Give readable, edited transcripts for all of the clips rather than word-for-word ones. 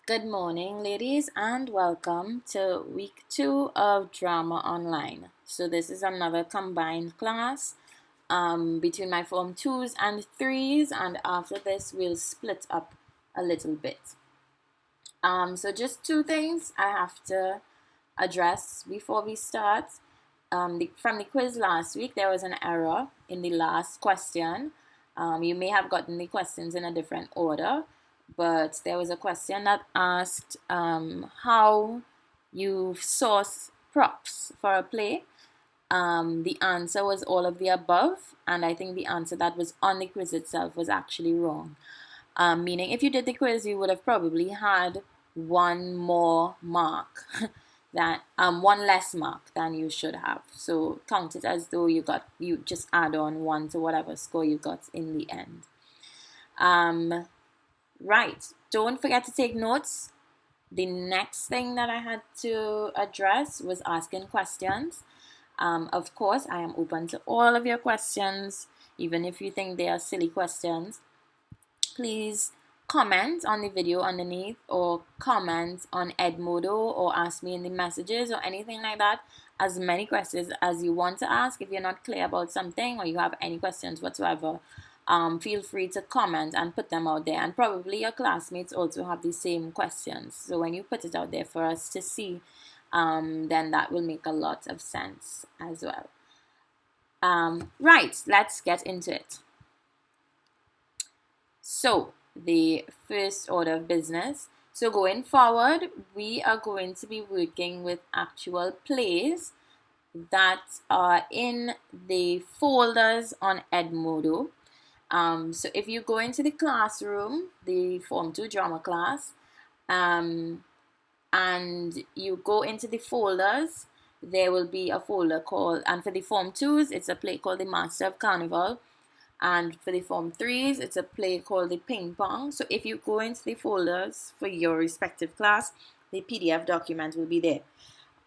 Good morning, ladies, and welcome to week 2 of Drama Online. So, this is another combined class between my Form 2s and 3s, and after this, we'll split up a little bit. So, just two things I have to address before we start. From the quiz last week, there was an error in the last question. You may have gotten the questions in a different order, but there was a question that asked how you source props for a play. The answer was all of the above, and I think the answer that was on the quiz itself was actually wrong. Meaning, if you did the quiz, you would have probably had one more mark that one less mark than you should have. So count it as though you just add on one to whatever score you got in the end. Right. Don't forget to take notes. The next thing that I had to address was asking questions. Of course, I am open to all of your questions, even if you think they are silly questions. Please comment on the video underneath, or comment on Edmodo, or ask me in the messages or anything like that. As many questions as you want to ask. If you're not clear about something or you have any questions whatsoever, feel free to comment and put them out there. And probably your classmates also have the same questions. So when you put it out there for us to see, then that will make a lot of sense as well. Right, let's get into it. So, the first order of business. So, going forward, we are going to be working with actual plays that are in the folders on Edmodo. So, if you go into the classroom, the Form 2 drama class, and you go into the folders, there will be a folder called, and for the Form 2s, it's a play called The Master of Carnival. And for the Form 3s, it's a play called The Ping Pong. So if you go into the folders for your respective class, the PDF document will be there.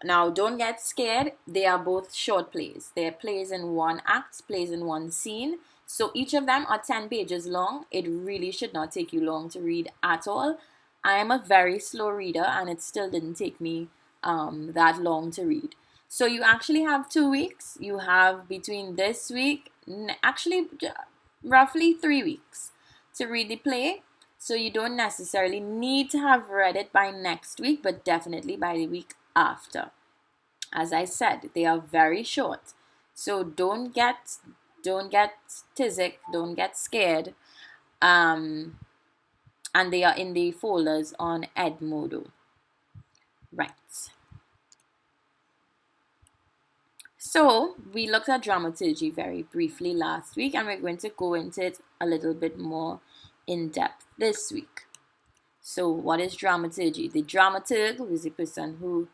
Now, don't get scared. They are both short plays. They're plays in one act, plays in one scene. So each of them are 10 pages long. It really should not take you long to read at all. I am a very slow reader, and it still didn't take me that long to read. So you actually have 2 weeks. You have between this week, actually roughly 3 weeks to read the play. So you don't necessarily need to have read it by next week, but definitely by the week after. As I said, they are very short. So don't get tizzy, don't get scared. And they are in the folders on Edmodo. Right. So, we looked at dramaturgy very briefly last week, and we're going to go into it a little bit more in depth this week. So, what is dramaturgy? The dramaturg, who is a person who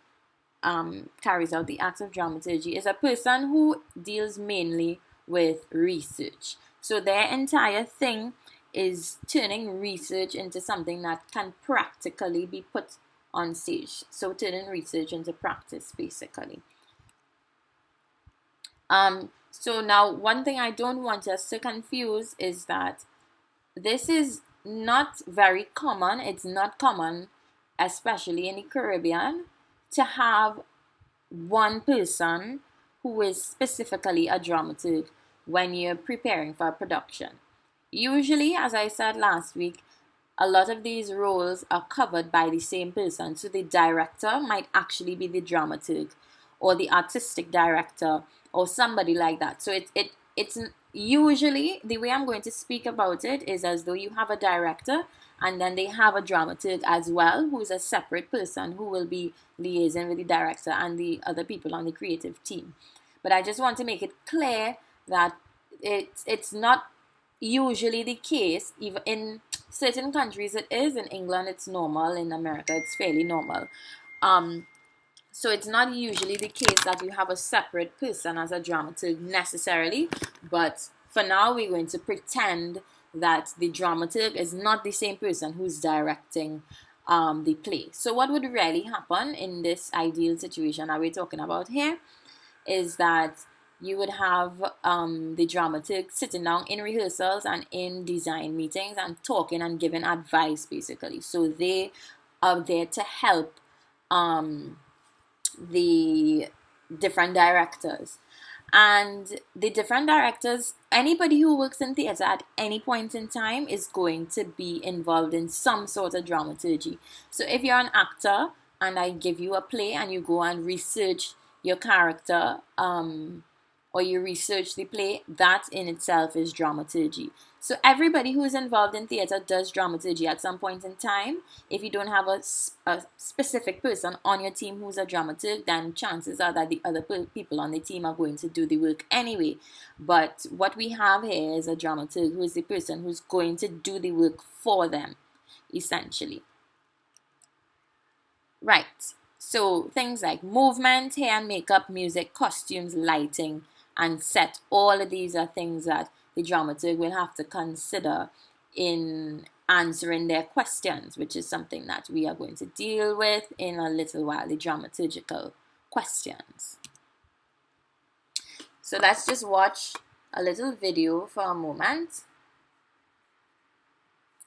carries out the act of dramaturgy, is a person who deals mainly with research. So, their entire thing is turning research into something that can practically be put on stage. So, turning research into practice, basically. So now one thing I don't want us to confuse is that this is not very common. It's not common, especially in the Caribbean, to have one person who is specifically a dramaturg when you're preparing for a production. Usually, as I said last week, a lot of these roles are covered by the same person. So the director might actually be the dramaturg, or the artistic director, or somebody like that. So it's usually, the way I'm going to speak about it is as though you have a director, and then they have a dramaturg as well, who is a separate person who will be liaising with the director and the other people on the creative team. But I just want to make it clear that it's not usually the case. Even in certain countries it is. In England it's normal. In America it's fairly normal. So it's not usually the case that you have a separate person as a dramaturg necessarily, but for now we're going to pretend that the dramaturg is not the same person who's directing the play. So what would really happen in this ideal situation that we're talking about here is that you would have the dramaturg sitting down in rehearsals and in design meetings and talking and giving advice, basically. So they are there to help the different directors. And the different directors, anybody who works in theater at any point in time is going to be involved in some sort of dramaturgy. So if you're an actor and I give you a play and you go and research your character, or you research the play, that in itself is dramaturgy. So everybody who is involved in theater does dramaturgy at some point in time. If you don't have a specific person on your team who's a dramaturg, then chances are that the other people on the team are going to do the work anyway. But what we have here is a dramaturg, who is the person who's going to do the work for them, essentially. Right. So things like movement, hair and makeup, music, costumes, lighting, and set. All of these are things that the dramaturg will have to consider in answering their questions, which is something that we are going to deal with in a little while, the dramaturgical questions. So let's just watch a little video for a moment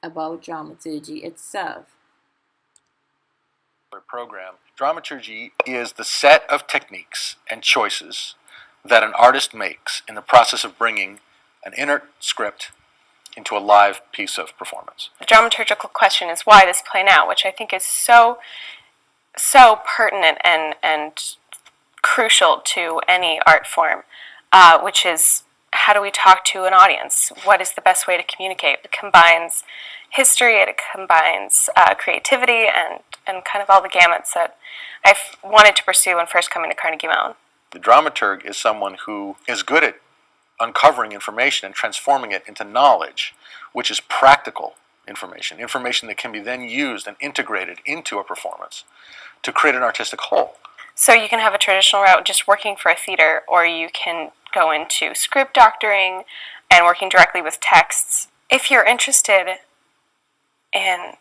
about dramaturgy itself. Program. Dramaturgy is the set of techniques and choices that an artist makes in the process of bringing an inert script into a live piece of performance. The dramaturgical question is why this play now, which I think is so pertinent and crucial to any art form, which is how do we talk to an audience? What is the best way to communicate? It combines history, it combines creativity, and kind of all the gamuts that I've wanted to pursue when first coming to Carnegie Mellon. The dramaturg is someone who is good at uncovering information and transforming it into knowledge, which is practical information that can be then used and integrated into a performance to create an artistic whole. So you can have a traditional route just working for a theater, or you can go into script doctoring and working directly with texts. If you're interested in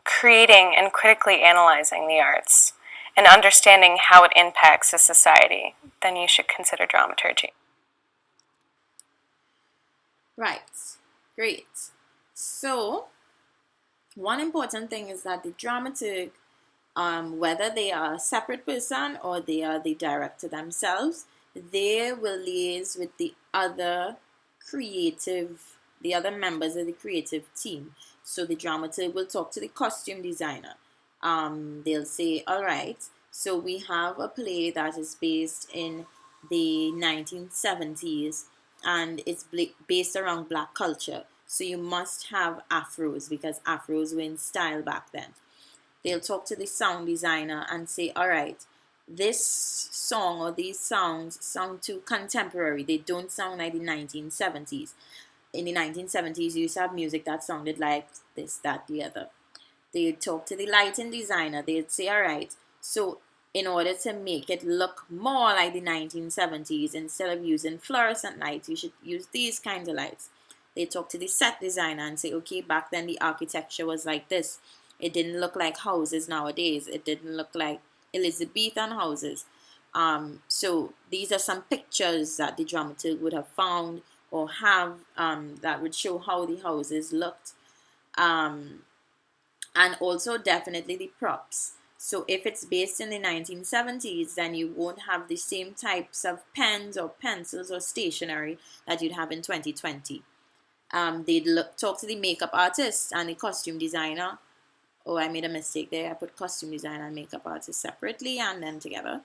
creating and critically analyzing the arts and understanding how it impacts a society, then you should consider dramaturgy. Right. Great. So, one important thing is that the dramaturg, whether they are a separate person or they are the director themselves, they will liaise with the other members of the creative team. So the dramaturg will talk to the costume designer. They'll say, all right, so we have a play that is based in the 1970s and it's based around black culture. So you must have afros because afros were in style back then. They'll talk to the sound designer and say, all right, this song or these songs sound too contemporary. They don't sound like the 1970s. In the 1970s, you used to have music that sounded like this, that, the other. They'd talk to the lighting designer. They'd say, all right, so in order to make it look more like the 1970s, instead of using fluorescent lights, you should use these kinds of lights. They talk to the set designer and say, okay, back then the architecture was like this. It didn't look like houses nowadays. It didn't look like Elizabethan houses. So these are some pictures that the dramaturg would have found or have that would show how the houses looked. And also definitely the props. So if it's based in the 1970s, then you won't have the same types of pens or pencils or stationery that you'd have in 2020. They'd talk to the makeup artist and the costume designer. Oh, I made a mistake there. I put costume designer and makeup artist separately and then together.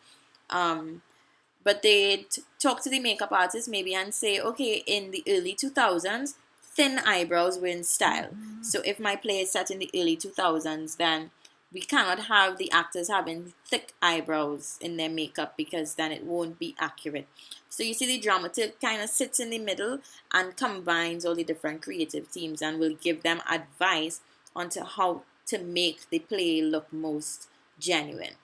But they'd talk to the makeup artist maybe and say, okay, in the early 2000s, thin eyebrows were in style. So if my play is set in the early 2000s, then we cannot have the actors having thick eyebrows in their makeup because then it won't be accurate. So you see the dramaturg kind of sits in the middle and combines all the different creative teams and will give them advice on to how to make the play look most genuine.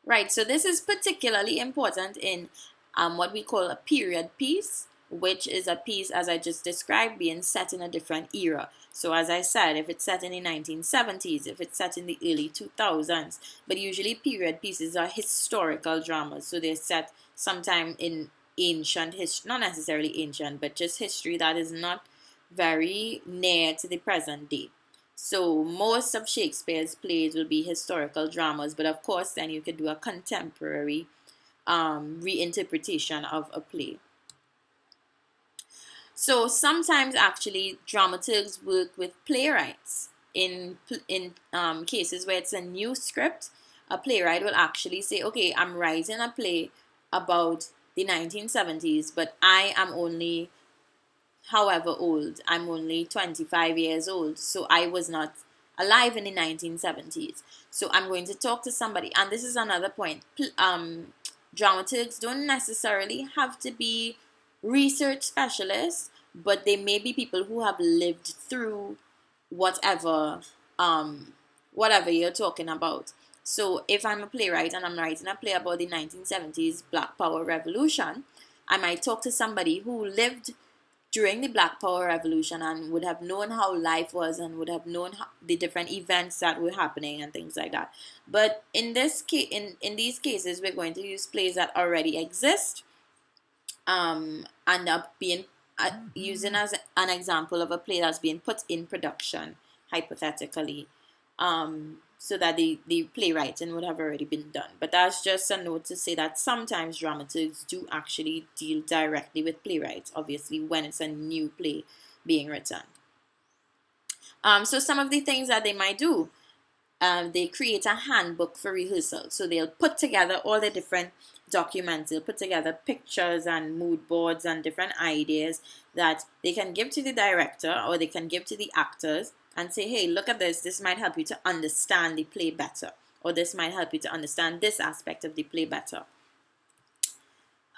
Right, so this is particularly important in what we call a period piece, which is a piece, as I just described, being set in a different era. So as I said, if it's set in the 1970s, if it's set in the early 2000s, but usually period pieces are historical dramas. So they're set sometime in ancient history, not necessarily ancient, but just history that is not very near to the present day. So most of Shakespeare's plays will be historical dramas, but of course then you could do a contemporary reinterpretation of a play. So sometimes actually dramaturgs work with playwrights in cases where it's a new script. A playwright will actually say, okay, I'm writing a play about the 1970s, but I am only however old. I'm only 25 years old, so I was not alive in the 1970s. So I'm going to talk to somebody, and this is another point. Dramaturgs don't necessarily have to be research specialists, but they may be people who have lived through whatever whatever you're talking about. So if I'm a playwright and I'm writing a play about the 1970s Black Power Revolution, I might talk to somebody who lived during the Black Power Revolution and would have known how life was and would have known the different events that were happening and things like that. But in these cases, we're going to use plays that already exist, and up being using as an example of a play that's being put in production, hypothetically, so that the playwriting would have already been done. But that's just a note to say that sometimes dramaturgs do actually deal directly with playwrights, obviously, when it's a new play being written. So some of the things that they might do, they create a handbook for rehearsal. So they'll put together all the different documents. They'll put together pictures and mood boards and different ideas that they can give to the director or they can give to the actors and say, hey, look at this. This might help you to understand the play better. Or this might help you to understand this aspect of the play better.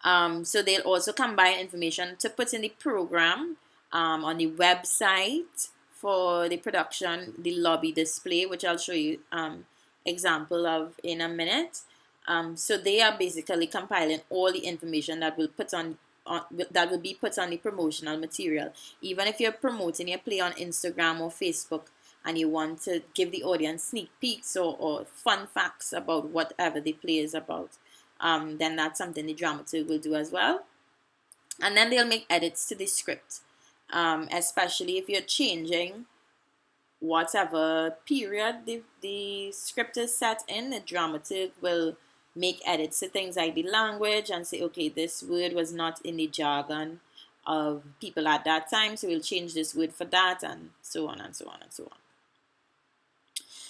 So they'll also combine information to put in the program on the website for the production, the lobby display, which I'll show you example of in a minute. So they are basically compiling all the information that will that will be put on the promotional material. Even if you're promoting your play on Instagram or Facebook and you want to give the audience sneak peeks or fun facts about whatever the play is about, then that's something the dramaturg will do as well. And then they'll make edits to the script, especially if you're changing whatever period the script is set in. The dramaturg will make edits to things like the language and say, okay, this word was not in the jargon of people at that time, so we'll change this word for that, and so on and so on and so on.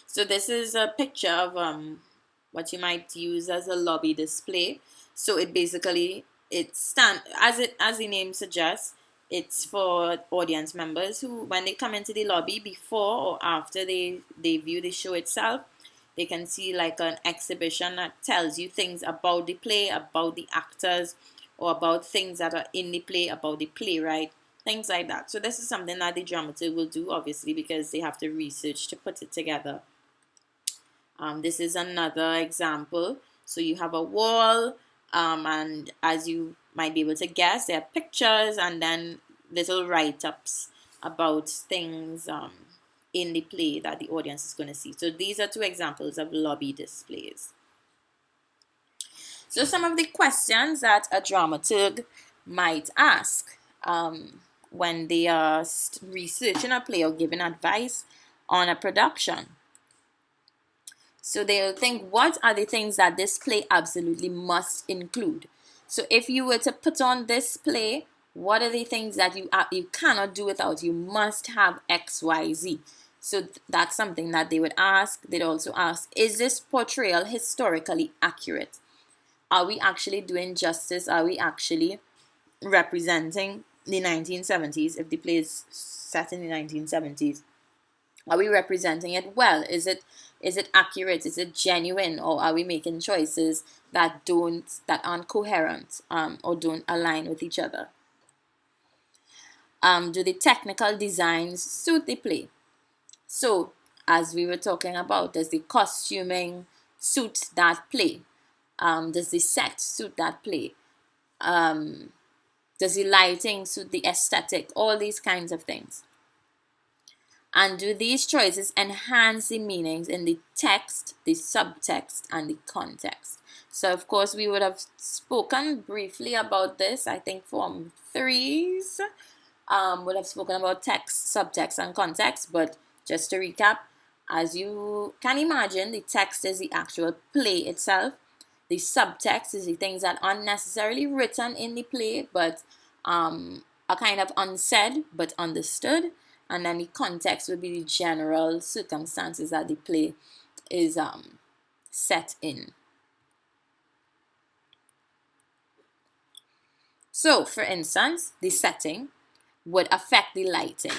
So this is a picture of what you might use as a lobby display. So it basically, as the name suggests, it's for audience members who, when they come into the lobby, before or after they view the show itself, they can see like an exhibition that tells you things about the play, about the actors, or about things that are in the play, about the playwright, things like that. So this is something that the dramaturg will do, obviously, because they have to research to put it together. This is another example. So you have a wall, and as you might be able to guess, there are pictures and then little write-ups about things in the play that the audience is going to see. So these are two examples of lobby displays. So some of the questions that a dramaturg might ask when they are researching a play or giving advice on a production. So they'll think, what are the things that this play absolutely must include? So if you were to put on this play, what are the things that you cannot do without? You must have X, Y, Z. So that's something that they would ask. They'd also ask, is this portrayal historically accurate? Are we actually doing justice? Are we actually representing the 1970s? If the play is set in the 1970s, are we representing it well? Is it accurate? Is it genuine? Or are we making choices that aren't coherent or don't align with each other? Do the technical designs suit the play? So, as we were talking about, does the costuming suit that play? Does the set suit that play? Does the lighting suit the aesthetic? All these kinds of things. And do these choices enhance the meanings in the text, the subtext, and the context? So, of course, we would have spoken briefly about this, I think, Form 3's would have spoken about text, subtext, and context, but just to recap, as you can imagine, the text is the actual play itself. The subtext is the things that aren't necessarily written in the play, but are kind of unsaid but understood. And then the context would be the general circumstances that the play is set in. So, for instance, the setting would affect the lighting.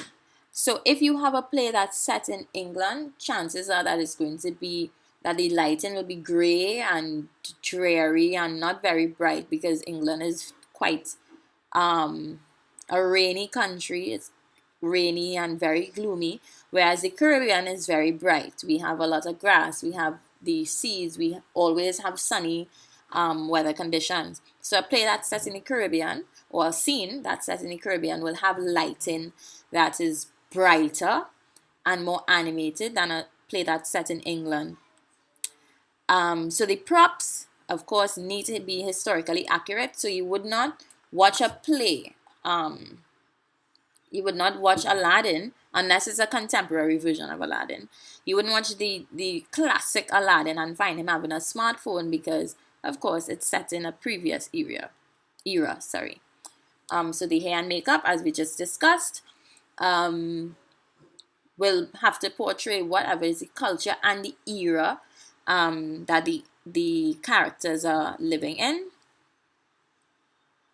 So if you have a play that's set in England, chances are that it's going to be that the lighting will be grey and dreary and not very bright, because England is quite a rainy country. It's rainy and very gloomy, whereas the Caribbean is very bright. We have a lot of grass, we have the seas, we always have sunny weather conditions. So a play that's set in the Caribbean, or a scene that's set in the Caribbean, will have lighting that is brighter and more animated than a play that's set in England. So the props, of course, need to be historically accurate. So you would not watch a play. You would not watch Aladdin unless it's a contemporary version of Aladdin. You wouldn't watch the classic Aladdin and find him having a smartphone, because, of course, it's set in a previous era. So the hair and makeup, as we just discussed, will have to portray whatever is the culture and the era that the characters are living in.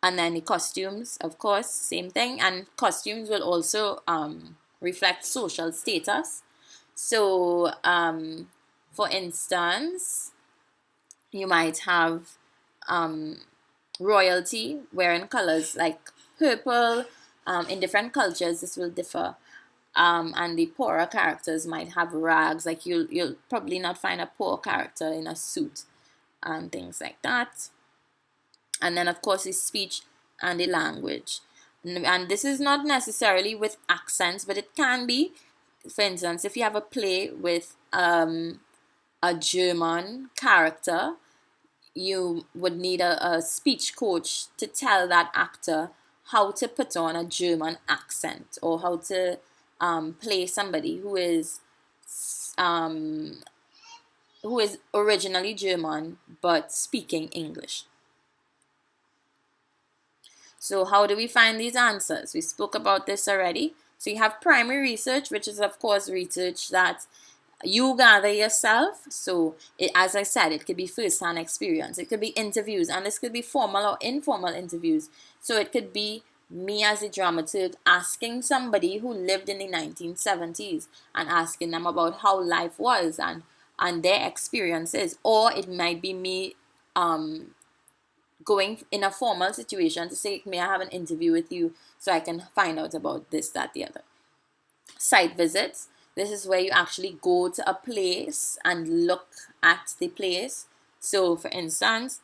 And then the costumes, of course, same thing. And costumes will also reflect social status. So, for instance, you might have royalty wearing colors like purple. In different cultures, this will differ. And the poorer characters might have rags. Like you'll probably not find a poor character in a suit and things like that. And then, of course, the speech and the language. And this is not necessarily with accents, but it can be. For instance, if you have a play with a German character, you would need a speech coach to tell that actor how to put on a German accent, or how to play somebody who is originally German but speaking English. So how do we find these answers? We spoke about this already. So you have primary research, which is, of course, research that you gather yourself. So as I said, it could be first-hand experience. It could be interviews, and this could be formal or informal interviews. So it could be me as a dramaturg asking somebody who lived in the 1970s and asking them about how life was and their experiences. Or it might be me going in a formal situation to say, may I have an interview with you so I can find out about this, that, the other. Site visits. This is where you actually go to a place and look at the place. So, for instance,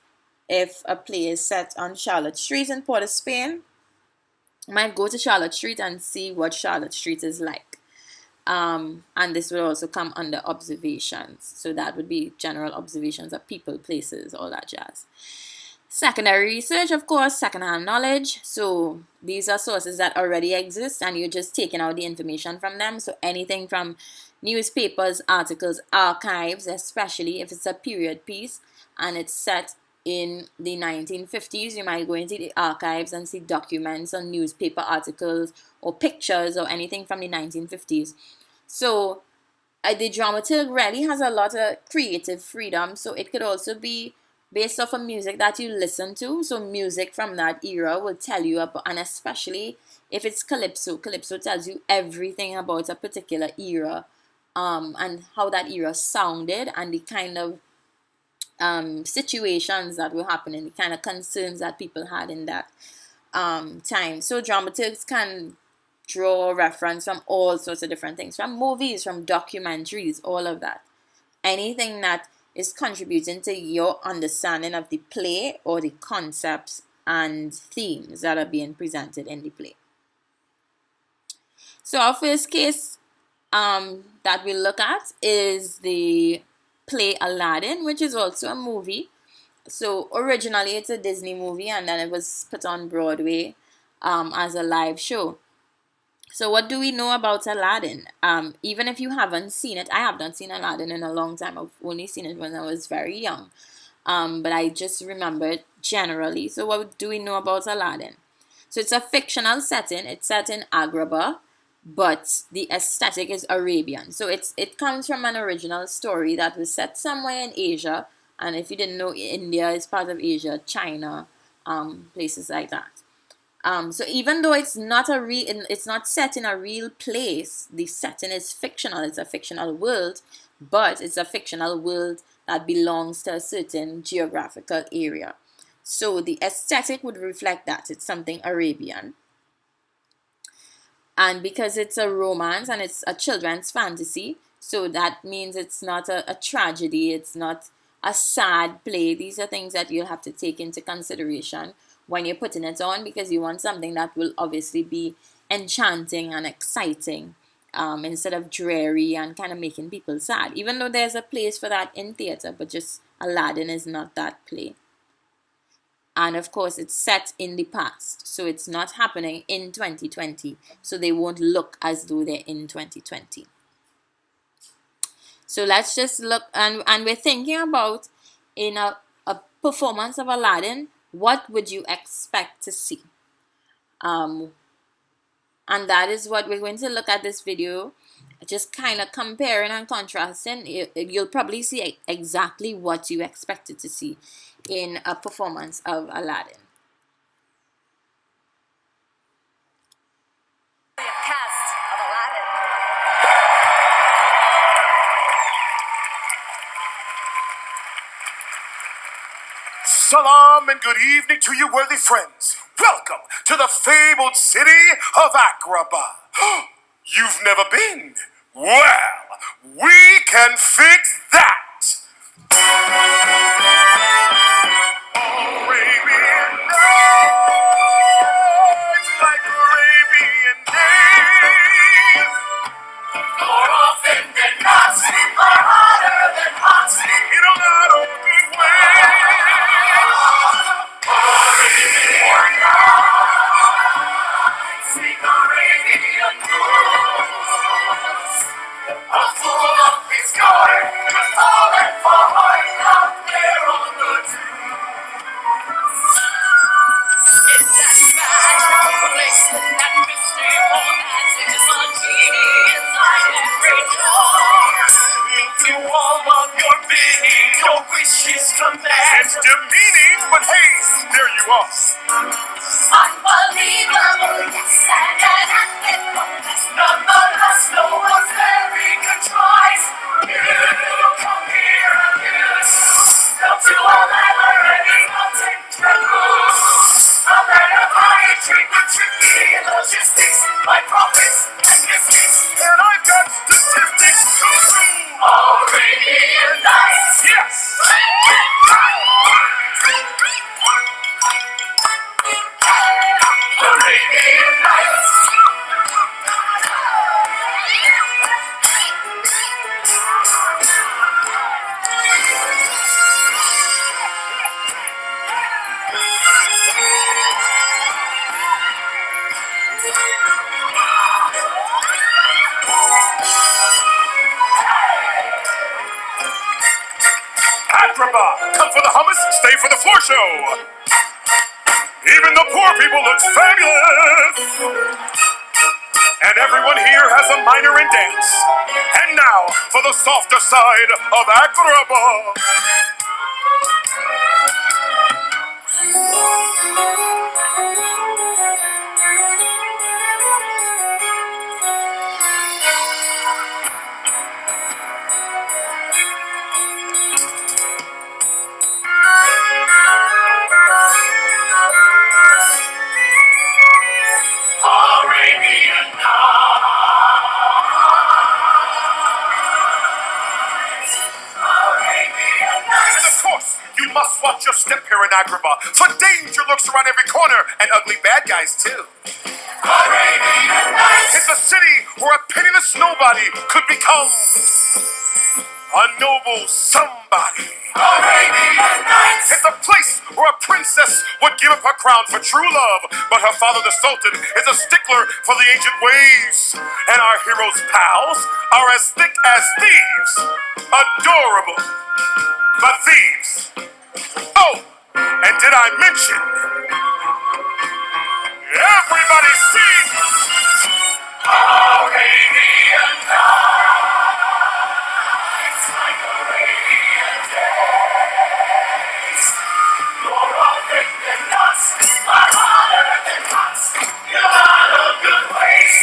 if a play is set on Charlotte Street in Port of Spain, I might go to Charlotte Street and see what Charlotte Street is like. And this will also come under observations. So that would be general observations of people, places, all that jazz. Secondary research, of course, secondhand knowledge. So these are sources that already exist and you're just taking out the information from them. So anything from newspapers, articles, archives, especially if it's a period piece and it's set in the 1950s, you might go into the archives and see documents on newspaper articles or pictures or anything from the 1950s. So the dramaturg really has a lot of creative freedom. So it could also be based off of music that you listen to. So music from that era will tell you about, and especially if it's calypso tells you everything about a particular era, and how that era sounded and the kind of situations that were happening, the kind of concerns that people had in that time. So dramaturgs can draw reference from all sorts of different things, from movies, from documentaries, all of that. Anything that is contributing to your understanding of the play or the concepts and themes that are being presented in the play. So our first case that we'll look at is the play Aladdin, which is also a movie. So originally it's a Disney movie and then it was put on Broadway as a live show. So what do we know about Aladdin? Even if you haven't seen it, I have not seen Aladdin in a long time. I've only seen it when I was very young. But I just remember it generally. So what do we know about Aladdin? So it's a fictional setting. It's set in Agrabah, but the aesthetic is Arabian. So it comes from an original story that was set somewhere in Asia. And if you didn't know, India is part of Asia, China, places like that. So even though it's not set in a real place, the setting is fictional. It's a fictional world, but it's a fictional world that belongs to a certain geographical area. So the aesthetic would reflect that it's something Arabian. And because it's a romance and it's a children's fantasy, so that means it's not a tragedy, it's not a sad play. These are things that you'll have to take into consideration when you're putting it on, because you want something that will obviously be enchanting and exciting, instead of dreary and kind of making people sad. Even though there's a place for that in theater, but just Aladdin is not that play. And of course, it's set in the past, so it's not happening in 2020, so they won't look as though they're in 2020. So let's just look, and we're thinking about, in a performance of Aladdin, what would you expect to see? And that is what we're going to look at this video, just kind of comparing and contrasting. You'll probably see exactly what you expected to see in a performance of Aladdin. Cast of Aladdin. Salam and good evening to you, worthy friends. Welcome to the fabled city of Agrabah. You've never been? Well, we can fix that. Arabian nights, like Arabian days. More often than not, are hotter than hot in a lot of good ways. Arabian nights, like Arabian moons. A fool of his guard could fall and fall hard out there on the dunes. It's that magical place, that mystical magic is a genie inside every door. Into all of your bidding, your wishes command. It's demeaning, but hey, there you are. Unbelievable, yes, and unethical. Nonetheless, no one's very contrite. You come here and go to a land where any mountain can move. A land of high intrigue with tricky logistics, by profits and mystics. And I've got statistics to prove. Arabian Nights, yes. Arabian Nights. Agrabah, come for the hummus, stay for the floor show. Even the poor people look fabulous. And everyone here has a minor in dance. And now for the softer side of Agrabah. Arabian Nights. Arabian Nights. And of course, you must watch your step here in Agrabah, for danger lurks around every corner, and ugly bad guys too. Arabian Nights. It's a city where a penniless nobody could become a a noble somebody. Arabian Nights! It's a place where a princess would give up her crown for true love, but her father, the Sultan, is a stickler for the ancient ways. And our heroes' pals are as thick as thieves. Adorable, but thieves. Oh, and did I mention, everybody sings Arabian Nights, like Arabian days. You're all thick and nuts, I'm hotter than nuts. You're out of good ways.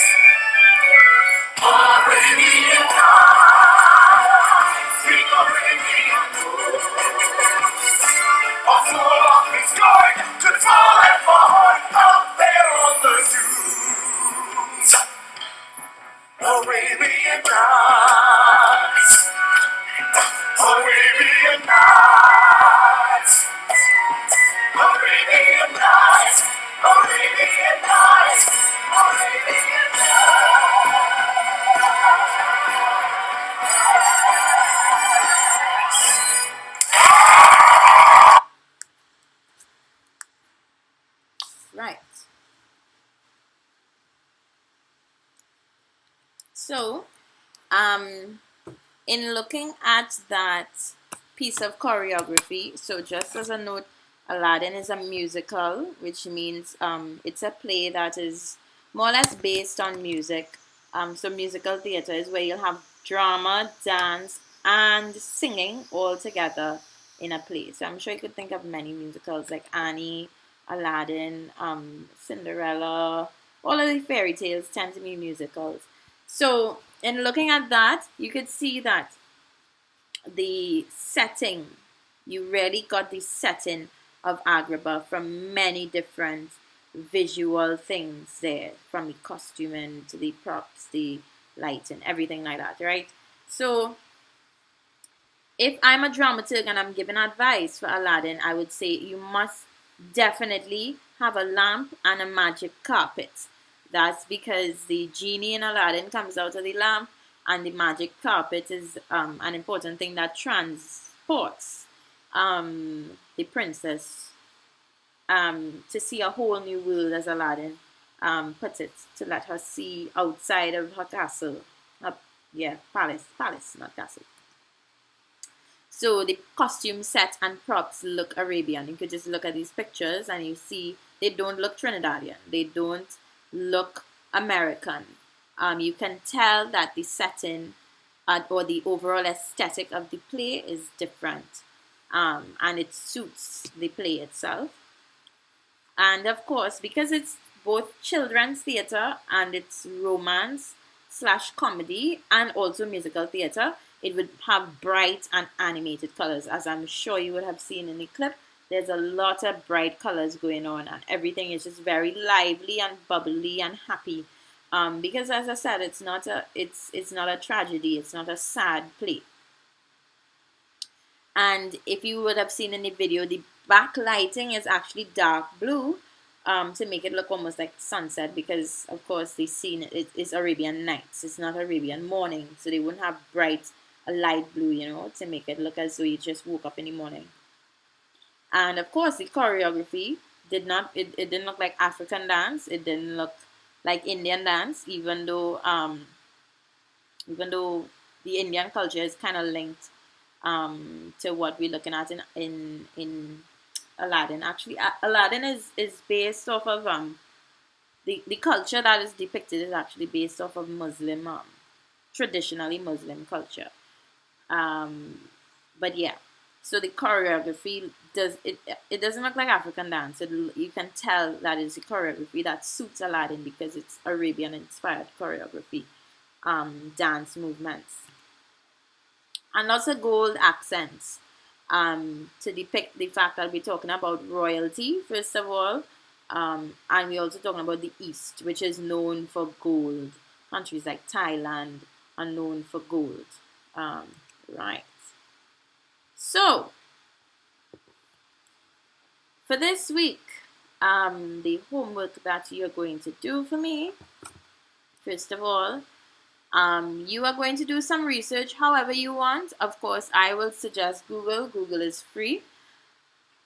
Arabian Nights, speak Arabian rules. A fool off his guard could fall and fall out there on the dunes. Arabian Nights, Arabian Nights, Arabian Nights, Arabian Nights, Arabian Right. So, in looking at that piece of choreography, so just as a note, Aladdin is a musical, which means it's a play that is more or less based on music. So musical theater is where you'll have drama, dance, and singing all together in a play. So I'm sure you could think of many musicals like Annie, Aladdin, Cinderella. All of the fairy tales tend to be musicals. So in looking at that, you could see that the setting, you really got the setting of Agrabah from many different visual things there, from the costuming to the props, the lighting, everything like that, right? So if I'm a dramaturg and I'm giving advice for Aladdin, I would say you must definitely have a lamp and a magic carpet. That's because the genie in Aladdin comes out of the lamp, and the magic carpet is an important thing that transports the princess to see a whole new world, as Aladdin puts it, to let her see outside of her castle. Palace, not castle. So the costume set and props look Arabian. You could just look at these pictures and you see they don't look Trinidadian. They don't look American. You can tell that the setting or the overall aesthetic of the play is different. And it suits the play itself. And of course, because it's both children's theater and it's romance/comedy and also musical theater, it would have bright and animated colors. As I'm sure you would have seen in the clip, there's a lot of bright colors going on, and everything is just very lively and bubbly and happy. Because as I said, it's not a tragedy, it's not a sad play. And if you would have seen in the video, the backlighting is actually dark blue to make it look almost like sunset, because of course the scene is Arabian Nights. It's not Arabian morning, so they wouldn't have a light blue, to make it look as though you just woke up in the morning. And of course the choreography didn't look like African dance. It didn't look like Indian dance, even though the Indian culture is kind of linked to what we're looking at in Aladdin. Actually, Aladdin is based off of the culture that is depicted is actually based off of Muslim, traditionally Muslim culture. But yeah, so the choreography it doesn't look like African dance. You can tell that it's a choreography that suits Aladdin because it's Arabian inspired choreography, dance movements, and lots of gold accents to depict the fact that we're talking about royalty, first of all, and we're also talking about the East, which is known for gold. Countries like Thailand are known for gold. Right. So, for this week, the homework that you're going to do for me, first of all, You are going to do some research however you want. Of course, I will suggest Google. Google is free.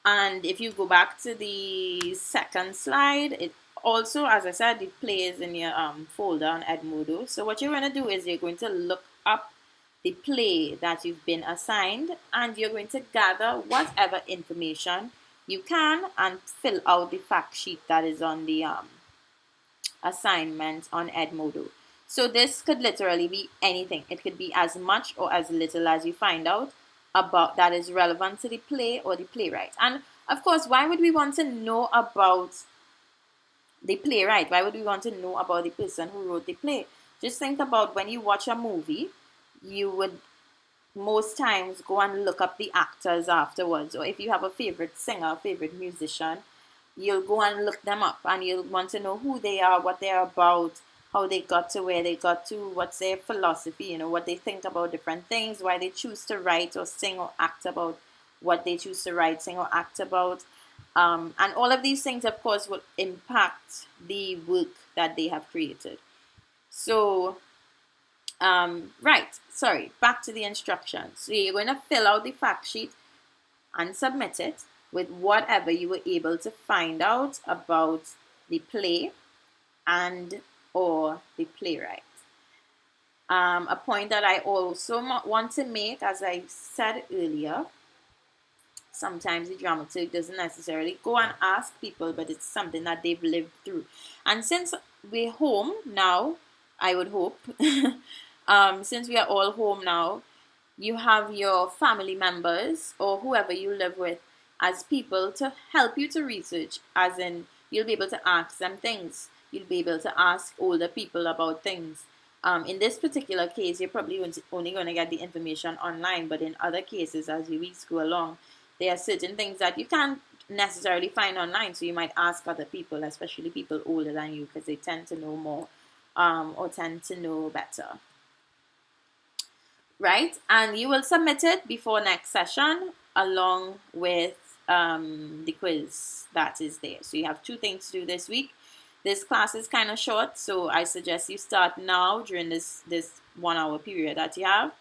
And if you go back to the second slide, it also, as I said, it plays in your folder on Edmodo. So what you're going to do is you're going to look up the play that you've been assigned, and you're going to gather whatever information you can and fill out the fact sheet that is on the assignment on Edmodo. So this could literally be anything. It could be as much or as little as you find out about that is relevant to the play or the playwright. And of course, why would we want to know about the playwright? Why would we want to know about the person who wrote the play? Just think about when you watch a movie, you would most times go and look up the actors afterwards. Or if you have a favorite singer, favorite musician, you'll go and look them up and you'll want to know who they are, what they're about, how they got to where they got to, what's their philosophy, what they think about different things, why they choose to write or sing or act about what they choose to write, sing or act about. And all of these things, of course, will impact the work that they have created. So, back to the instructions. So you're going to fill out the fact sheet and submit it with whatever you were able to find out about the play and or the playwright. A point that I also want to make, as I said earlier, sometimes the dramaturg doesn't necessarily go and ask people, but it's something that they've lived through. And since we're home now, I would hope, since we are all home now, you have your family members or whoever you live with as people to help you to research, as in you'll be able to ask them things. You'll be able to ask older people about things. In this particular case, you're probably only going to get the information online, but in other cases, as the weeks go along, there are certain things that you can't necessarily find online, so you might ask other people, especially people older than you, because they tend to know more or tend to know better. Right? And you will submit it before next session along with the quiz that is there. So you have 2 things to do this week. This class is kind of short, so I suggest you start now during this 1 hour period that you have,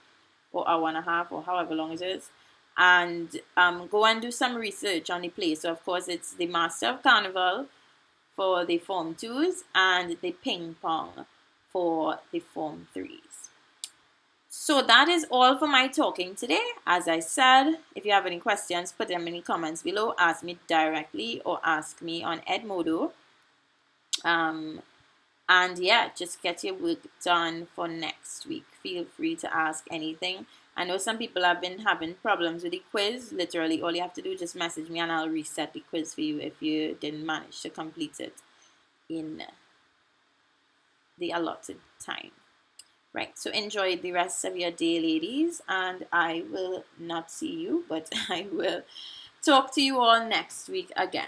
or hour and a half, or however long it is, and go and do some research on the play. So of course it's the Master of Carnival for the Form 2s and the Ping Pong for the Form 3s. So that is all for my talking today. As I said, if you have any questions, put them in the comments below. Ask me directly or ask me on Edmodo. And yeah, just get your work done for next week. Feel free to ask anything. I know some people have been having problems with the quiz. Literally, all you have to do is just message me and I'll reset the quiz for you if you didn't manage to complete it in the allotted time. Right, so enjoy the rest of your day, ladies, and I will not see you, but I will talk to you all next week again.